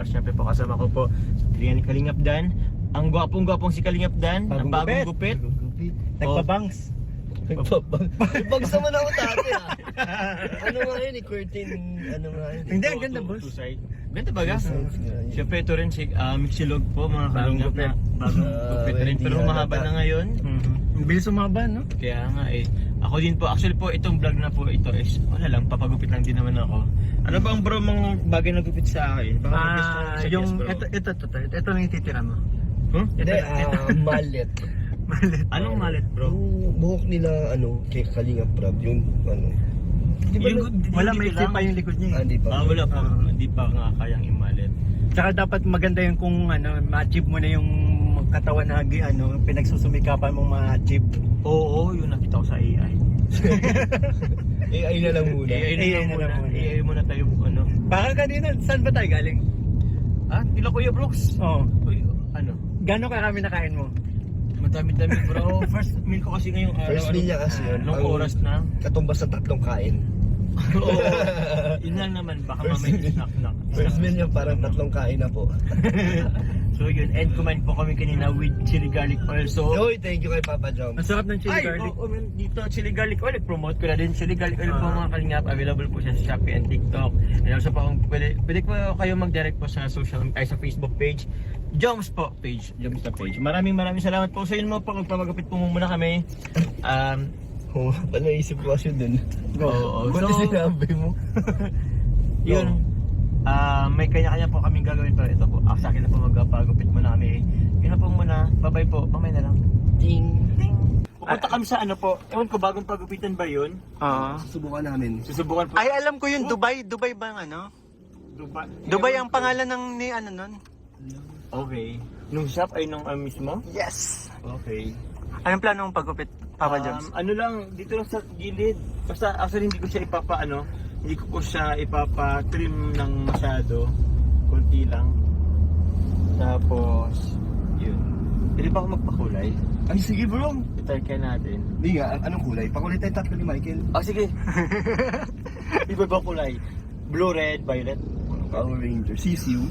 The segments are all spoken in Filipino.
Siyempre po kasama ko po si Kalingap Dan. Ang gwapong-gwapong si Kalingap Dan. Ang bagong gupit. Nagpabangs. Bags naman ako dati ah. Ano nga yun, curtain, ano nga yun. Hindi, ang ganda, boss. Ganda baga? Siyempre ito rin si Mixilog po, mga Kalingap na bagong gupit rin. Pero mahaba na ngayon. Bilis umaba, no? Kaya nga eh. Ako din po, actually po itong vlog na po ito is, wala lang, papagupit lang din naman ako. Ano ba ang bro mga bagay na gupit sa akin? Baka gusto mo suggest, Yung, bro. ito lang yung titira mo. Hindi, mallet. Anong mallet bro? Yung buhok nila, ano, kay Kalingap Prab, yung, ano. Di ba, Wala, may pa yung likod niya. Hindi pa. Wala pa, hindi pa nga kayang imalit. Tsaka dapat maganda yung kung ano, ma-achieve mo na yung katawan na ano, pinagsusumikapan mong ma-achieve. Oo, yun nakita ko sa AI. AI na lang muna. AI muna tayo ano. Baka kanina, saan ba tayo galing? Ah, tila Kuya Brooks. Oo. Uy, ano? Gano'ng karami na kain mo? Madami-dami bro. First meal ko kasi ngayong araw. First meal niya kasi yun. Anong Ang oras na? Katumbas sa 3 kain. Oo. Yun lang naman, baka First mamaya meal. snack. First meal niya parang 3 kain na po. So yun, and kumain po kami kanina with chili garlic oil. So, Oy, thank you kay Papa John. Ang sarap ng chili garlic. man, dito chili garlic oil, promote ko na din. Chili garlic oil po mga Kalingap, available po siya sa Shopee and TikTok. And also po, pwede po kayo mag-direct po sa sa Facebook page. Joms po page, Joms na page. Maraming salamat po sa inyo po. Magpapagupit po muna kami. Oo, pa naisip ko kasi dun. Oo. Buti So, sinabi mo. yun. May kanya-kanya po kaming gagawin pero ito po. Sa akin na po magpapagupit muna kami. Yun na po muna. Bye-bye po. Mamaya na lang. Ting. Pupunta kami sa ano po. Ewan ko, bagong pagupitan ba yun? Oo. Susubukan namin. Susubukan po. Ay, alam ko yun, Dubai. Dubai ba ang ano? Dubai ang pangalan ng ni ano nun? Okay. Nung shop ay nung mismo? Yes! Okay. Anong plano mong pagupit, Papa Joms? Ano lang, dito lang sa gilid. Basta actually hindi ko siya hindi ko po siya ipapa-trim ng masyado. Kunti lang. Tapos, yun. Pwede ba ako magpakulay? Ay, sige bro. I-try kaya natin. Hindi nga, anong kulay? Pakulay tayo tatlo ni Michael. Sige. Iba ba kulay? Blue, red, violet? Power Ranger. Sisiu.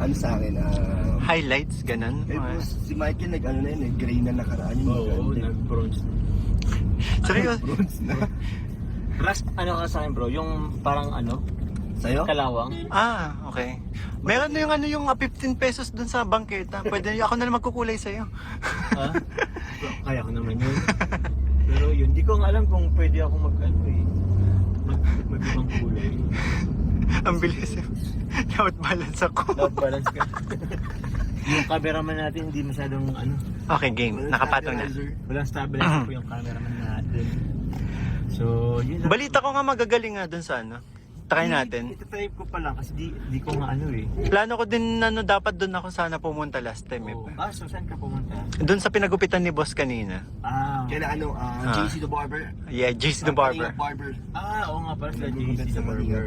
Ano sa akin, Highlights, ganun. si Michael nag-ano na yun, gray na nakaraan yung Oo, maganda. nag-bronze. Seryoso? Bronze na. Ras, ano ka sa akin bro? Yung parang ano? Sa'yo? Kalawang? Okay. Meron na yung ano yung 15 pesos dun sa bangketa. Pwede ako na lang magkukulay sa'yo. Ha? Kaya ko naman yun. Pero yun, di ko nga alam kung pwede ako mag-ano eh. Mag-ibang kulay. Ang bilis eh. Out balance ako. Dapat balance ka. Yung cameraman natin hindi masyadong ano. Okay, game. Nakapatong na. Walang stabilizer po yung cameraman natin. So, yun lang. Balita ko nga magagaling nga dun sa ano. Try natin. Ito-type ko pa lang kasi di ko nga ano eh. Plano ko din ano, dapat dun ako sana pumunta last time eh. So saan ka pumunta? Dun sa pinagupitan ni boss kanina. Kaya ano, JC the Barber. Yeah, JC the Barber. Barber. Oo nga pala sila JC the Barber.